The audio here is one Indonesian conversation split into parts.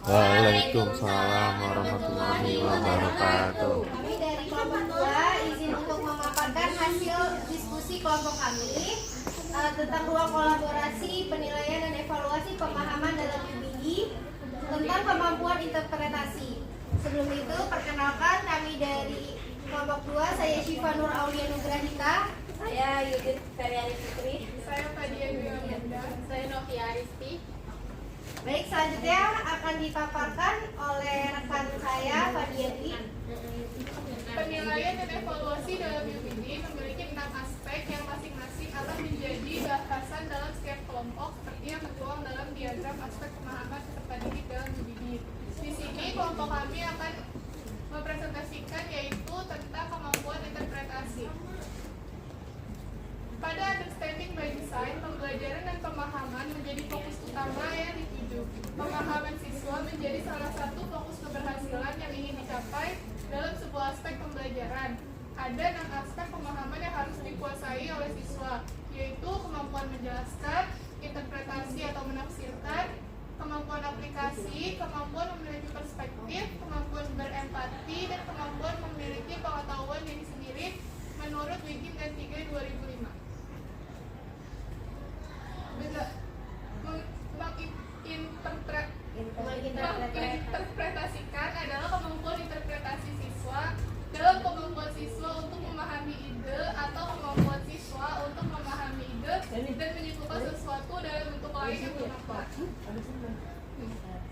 Waalaikumsalam warahmatullahi wabarakatuh. Kami dari kelompok 2 izin untuk memaparkan hasil diskusi kelompok kami tentang ruang kolaborasi, penilaian dan evaluasi pemahaman dalam UBI tentang kemampuan interpretasi. Sebelum itu, perkenalkan kami dari kelompok 2, saya Syifa Nur Aulia Nugrahita. Saya Yudit Karyani Putri. Saya Fadia Gwiyanda. Saya Novia Aristi. Baik, selanjutnya akan dipaparkan oleh rekan saya, Fadia Dwi. Penilaian dan evaluasi dalam UPD memiliki 6 aspek yang masing-masing akan menjadi bahasan dalam setiap kelompok seperti yang tertuang dalam diagram aspek pemahaman peserta didik dalam UPD. Di sini kelompok kami akan mempresentasikan yaitu tentang kemampuan interpretasi. Pada understanding by design, pembelajaran dan pemahaman menjadi fokus utama yang dituju. Pemahaman siswa menjadi salah satu fokus keberhasilan yang ingin dicapai dalam sebuah aspek pembelajaran. Ada 6 aspek pemahaman yang harus dikuasai oleh siswa, yaitu kemampuan menjelaskan, interpretasi atau menafsirkan, kemampuan aplikasi, kemampuan memiliki perspektif, kemampuan berempati, dan kemampuan memiliki pengetahuan diri sendiri menurut Wigin dan 3 2005. Menginterpretasikan adalah kemampuan interpretasi siswa dalam kemampuan siswa untuk memahami ide atau kemampuan siswa untuk memahami ide dan menyimpulkan sesuatu dalam bentuk lain yang bermanfaat.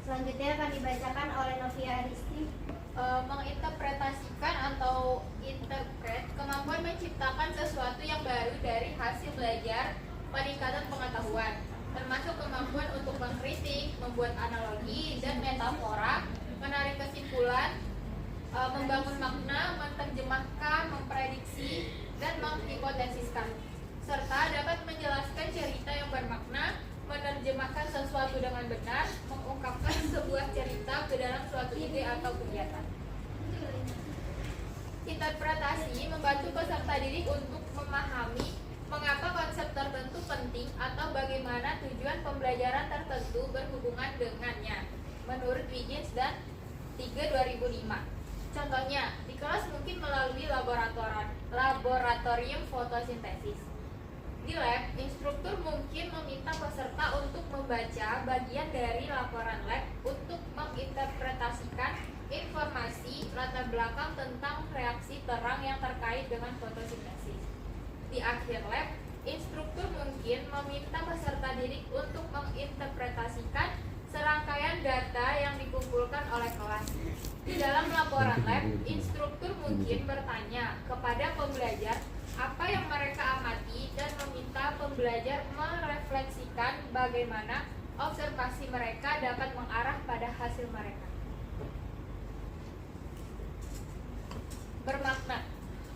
Selanjutnya akan dibacakan oleh Novia Aristi. Menginterpretasikan atau interpret, kemampuan menciptakan sesuatu yang baru dari hasil belajar, peningkatan pengetahuan, termasuk kemampuan untuk mengkritik, membuat analogi dan metafora, menarik kesimpulan, membangun makna, menerjemahkan, memprediksi, dan menghipotesiskan, serta dapat menjelaskan cerita yang bermakna, menerjemahkan sesuatu dengan benar, mengungkapkan sebuah cerita ke dalam suatu ide atau kegiatan. Interpretasi membantu peserta didik untuk memahami mengapa konsep tertentu penting atau bagaimana tujuan pembelajaran tertentu berhubungan dengannya, menurut Wiggins dan 3 2005. Contohnya, di kelas mungkin melalui laboratorium fotosintesis. Di lab, instruktur mungkin meminta peserta untuk membaca bagian dari laporan lab untuk menginterpretasikan informasi latar belakang tentang reaksi terang yang terkait dengan fotosintesis. Di akhir lab, instruktur mungkin meminta peserta didik untuk menginterpretasikan serangkaian data yang dikumpulkan oleh kelas. Di dalam laporan lab, instruktur mungkin bertanya kepada pembelajar apa yang mereka amati dan meminta pembelajar merefleksikan bagaimana observasi mereka dapat mengarah pada hasil mereka. Bermakna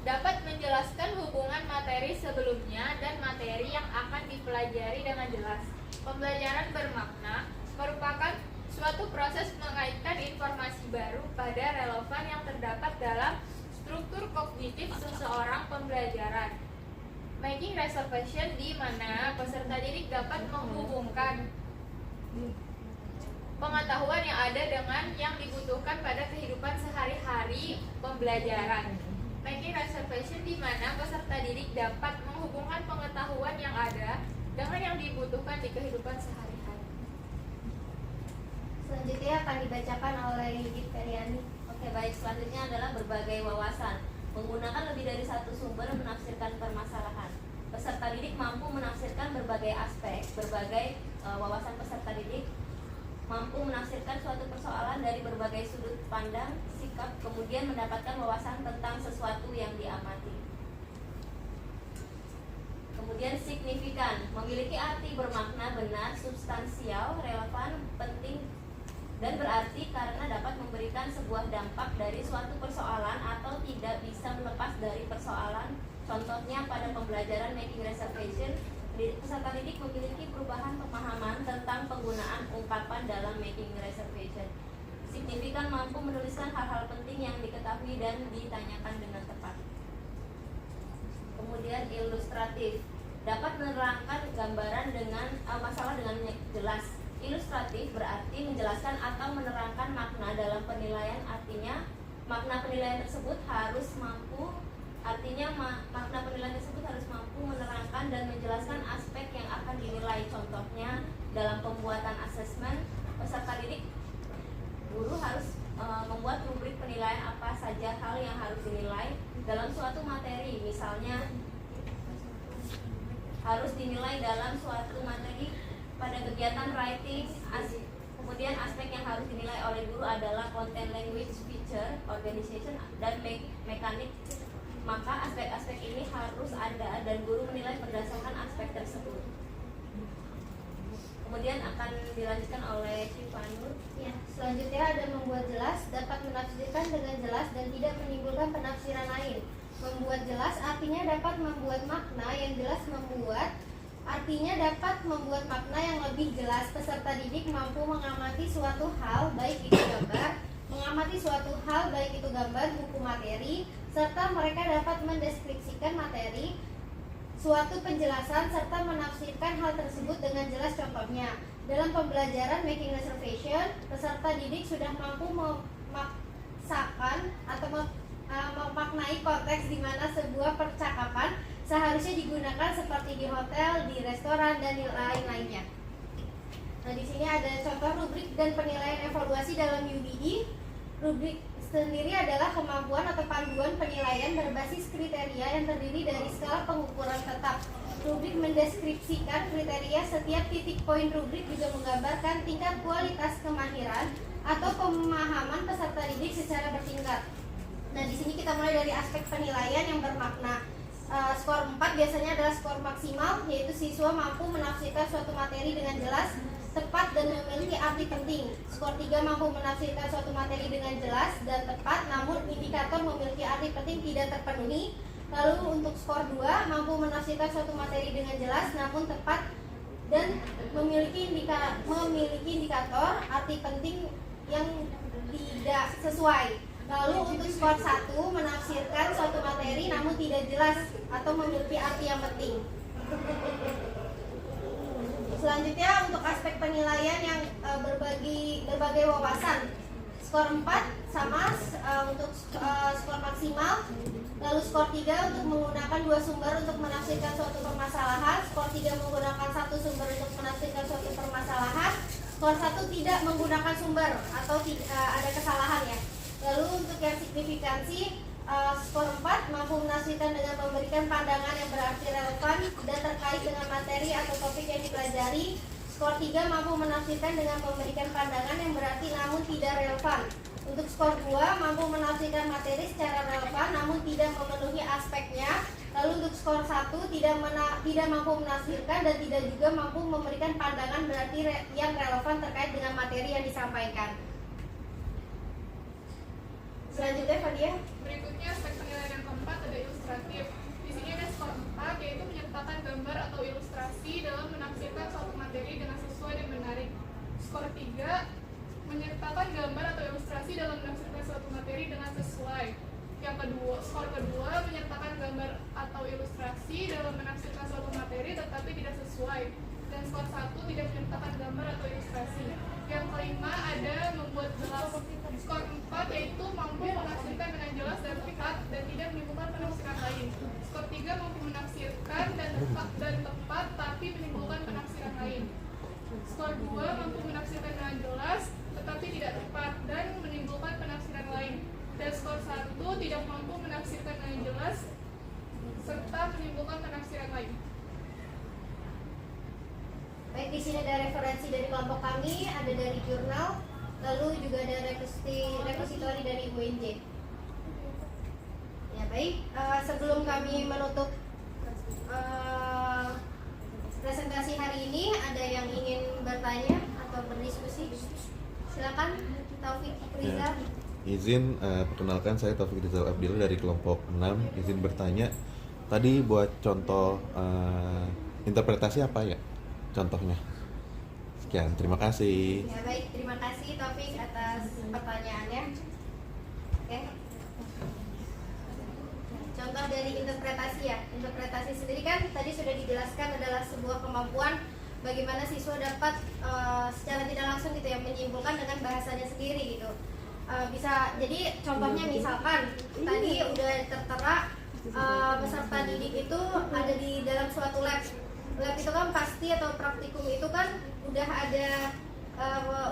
dapat menjelaskan hubungan materi sebelumnya dan materi yang akan dipelajari dengan jelas. Pembelajaran bermakna merupakan suatu proses mengaitkan informasi baru pada relevan yang terdapat dalam struktur kognitif seseorang pembelajaran. Making reservation, di mana peserta didik dapat menghubungkan pengetahuan yang ada dengan yang dibutuhkan pada kehidupan sehari-hari pembelajaran. Making reservation, di mana peserta didik dapat menghubungkan pengetahuan yang ada dengan yang dibutuhkan di kehidupan sehari-hari. Selanjutnya akan dibacakan oleh Yudit Karyani. Oke, baik, selanjutnya adalah berbagai wawasan. Menggunakan lebih dari satu sumber menafsirkan permasalahan. Peserta didik mampu menafsirkan berbagai aspek, berbagai wawasan peserta didik mampu menafsirkan suatu persoalan dari berbagai sudut pandang, sikap, kemudian mendapatkan wawasan tentang sesuatu yang diamati. Kemudian signifikan, memiliki arti bermakna, benar, substansial, relevan, penting, dan berarti karena dapat memberikan sebuah dampak dari suatu persoalan atau tidak bisa melepas dari persoalan. Contohnya pada pembelajaran making reservation, peserta didik memiliki perubahan pemahaman tentang penggunaan ungkapan dalam making reservation. Signifikan, mampu menuliskan hal-hal penting yang diketahui dan ditanyakan dengan tepat. Kemudian ilustratif, dapat menerangkan gambaran dengan masalah dengan jelas. Ilustratif berarti menjelaskan atau menerangkan makna dalam penilaian, artinya makna penilaian tersebut harus mampu menerangkan dan menjelaskan aspek yang akan dinilai. Contohnya dalam pembuatan asesmen peserta didik, guru harus membuat rubrik penilaian apa saja hal yang harus dinilai dalam suatu materi. Misalnya harus dinilai dalam suatu materi pada kegiatan writing. Kemudian aspek yang harus dinilai oleh guru adalah content, language, feature, organization, dan mekanik. Maka aspek-aspek ini harus ada dan guru menilai berdasarkan aspek tersebut. Kemudian akan dilanjutkan oleh Syifanur. Ya, selanjutnya ada membuat jelas, dapat menafsirkan dengan jelas dan tidak menimbulkan penafsiran lain. Membuat jelas artinya dapat membuat makna yang jelas, artinya dapat membuat makna yang lebih jelas. Peserta didik mampu mengamati suatu hal, baik itu gambar, buku materi, serta mereka dapat mendeskripsikan materi, suatu penjelasan, serta menafsirkan hal tersebut dengan jelas. Contohnya, dalam pembelajaran making reservation, peserta didik sudah mampu memaksakan atau memaknai konteks di mana sebuah percakapan seharusnya digunakan seperti di hotel, di restoran, dan lain-lainnya. Nah, di sini ada contoh rubrik dan penilaian evaluasi dalam UBE. Rubrik sendiri adalah kemampuan atau panduan penilaian berbasis kriteria yang terdiri dari skala pengukuran tetap. Rubrik mendeskripsikan kriteria. Setiap titik poin rubrik juga menggambarkan tingkat kualitas kemahiran atau pemahaman peserta didik secara bertingkat. Nah, di sini kita mulai dari aspek penilaian yang bermakna. Skor 4 biasanya adalah skor maksimal, yaitu siswa mampu menafsirkan suatu materi dengan jelas, tepat, dan memiliki arti penting. Skor 3 mampu menafsirkan suatu materi dengan jelas dan tepat, namun indikator memiliki arti penting tidak terpenuhi. Lalu untuk skor 2 mampu menafsirkan suatu materi dengan jelas namun tepat dan memiliki indikator arti penting yang tidak sesuai. Lalu untuk skor 1 menafsirkan suatu materi namun tidak jelas atau memiliki arti yang penting. Selanjutnya untuk aspek penilaian yang berbagai wawasan. Skor 4 sama untuk skor maksimal. Lalu skor 3 untuk menggunakan 2 sumber untuk menafsirkan suatu permasalahan. Skor 3 menggunakan 1 sumber untuk menafsirkan suatu permasalahan. Skor 1 tidak menggunakan sumber atau ada kesalahan ya. Lalu untuk yang signifikansi, skor 4 mampu menafsirkan dengan memberikan pandangan yang berarti relevan dan terkait dengan materi atau topik yang dipelajari. Skor 3 mampu menafsirkan dengan memberikan pandangan yang berarti namun tidak relevan. Untuk skor 2 mampu menafsirkan materi secara relevan namun tidak memenuhi aspeknya. Lalu untuk skor 1 tidak mampu menafsirkan dan tidak juga mampu memberikan pandangan berarti yang relevan terkait dengan materi yang disampaikan. Selanjutnya Fadia. Berikutnya aspek penilaian yang keempat ada ilustratif. Di sini ada skor 4 yaitu menyertakan gambar atau ilustrasi dalam menafsirkan suatu materi dengan sesuai dan menarik. Skor 3 menyertakan gambar atau ilustrasi dalam menafsirkan suatu materi dengan sesuai. Skor kedua menyertakan gambar atau ilustrasi dalam menafsirkan suatu materi tetapi tidak sesuai. Dan skor 1 tidak menyertakan gambar atau ilustrasi. Yang kelima ada membuat jelas. Skor 4 yaitu mampu menafsirkan dengan jelas dan tepat dan tidak menimbulkan penafsiran lain. Skor 3 mampu menafsirkan dan tepat tapi menimbulkan penafsiran lain. Skor 2 mampu menafsirkan dengan jelas tetapi tidak tepat dan menimbulkan penafsiran lain. Dan skor 1 tidak mampu menafsirkan dengan jelas serta menimbulkan penafsiran lain. Baik, di sini ada referensi dari kelompok kami, ada dari jurnal, lalu juga ada repositori dari UNJ. Ya baik, sebelum kami menutup presentasi hari ini, ada yang ingin bertanya atau berdiskusi? Silakan, Taufik Rizal. Izin perkenalkan, saya Taufik Rizal Abdil dari kelompok 6. Izin bertanya, tadi buat contoh interpretasi apa ya contohnya? Sekian, terima kasih. Ya baik, terima kasih Taufik atas pertanyaannya. Oke. Contoh dari interpretasi ya. Interpretasi sendiri kan tadi sudah dijelaskan adalah sebuah kemampuan bagaimana siswa dapat secara tidak langsung gitu ya menyimpulkan dengan bahasanya sendiri gitu. Bisa jadi contohnya misalkan tadi udah tertera peserta didik itu ada di dalam suatu lab. Lab itu kan pasti atau praktikum itu kan udah ada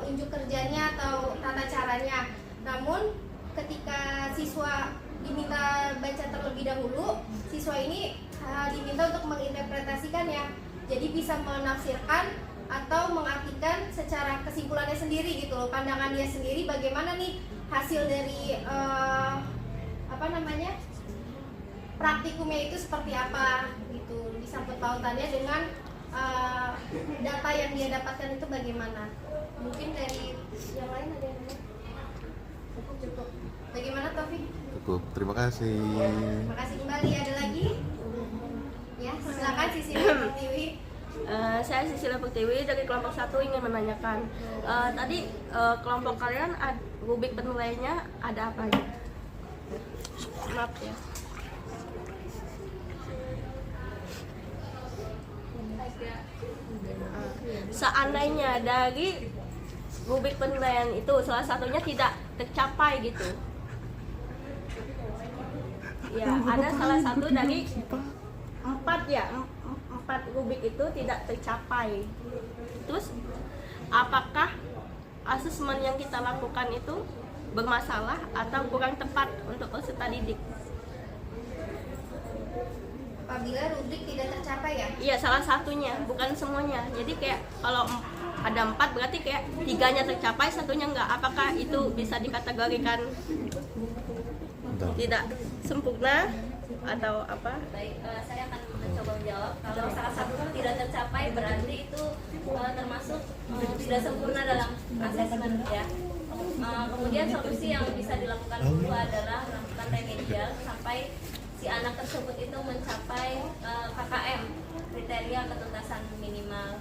unjuk kerjanya atau tata caranya. Namun ketika siswa diminta baca terlebih dahulu, siswa ini diminta untuk menginterpretasikan ya. Jadi bisa menafsirkan atau mengartikan secara kesimpulannya sendiri gitu loh, pandangan dia sendiri bagaimana nih hasil dari praktikumnya itu seperti apa gitu, disangkut pautannya dengan data yang dia dapatkan itu bagaimana. Mungkin dari yang lain ada yang lain? Cukup. Bagaimana Taufik? Cukup, terima kasih. Terima kasih kembali. Ada lagi? Ya, silakan Sisilia Pertiwi. Saya Sisilia Pertiwi dari kelompok 1 ingin menanyakan tadi kelompok kalian rubrik penilaiannya ada apa aja? Maaf ya. Seandainya dari rubrik penilaian itu salah satunya tidak tercapai gitu, ya ada salah satu dari empat rubrik itu tidak tercapai. Terus apakah asesmen yang kita lakukan itu bermasalah atau kurang tepat untuk peserta didik? Apabila rubrik tidak tercapai ya? Iya, salah satunya, bukan semuanya. Jadi kayak kalau ada 4 berarti kayak 3-nya tercapai, 1-nya enggak. Apakah itu bisa dikategorikan tidak sempurna atau apa? Baik, saya akan mencoba menjawab. Kalau salah satu tidak tercapai berarti itu termasuk tidak sempurna dalam asesmen ya. Kemudian solusi yang bisa dilakukan guru adalah melakukan remedial sampai si anak tersebut itu mencapai KKM, kriteria ketuntasan minimal.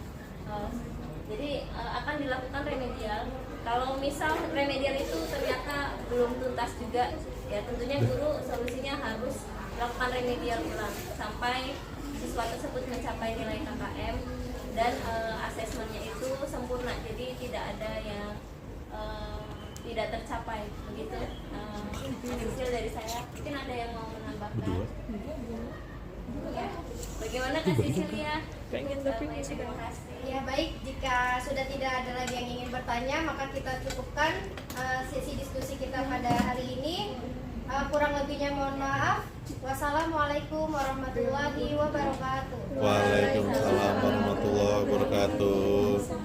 Jadi akan dilakukan remedial. Kalau misal remedial itu ternyata belum tuntas juga, ya tentunya guru solusinya harus melakukan remedial ulang sampai siswa tersebut mencapai nilai KKM dan asesmennya itu sempurna. Jadi tidak ada yang tidak tercapai begitu. Hasil dari saya. Mungkin ada yang mau menambahkan? Ya. Bagaimana Kak Sisilia? Terima kasih. Ya baik, jika sudah tidak ada lagi yang ingin bertanya, maka kita cukupkan sesi diskusi kita pada hari ini. Kurang lebihnya mohon maaf. Wassalamualaikum warahmatullahi wabarakatuh. Waalaikumsalam warahmatullahi wabarakatuh.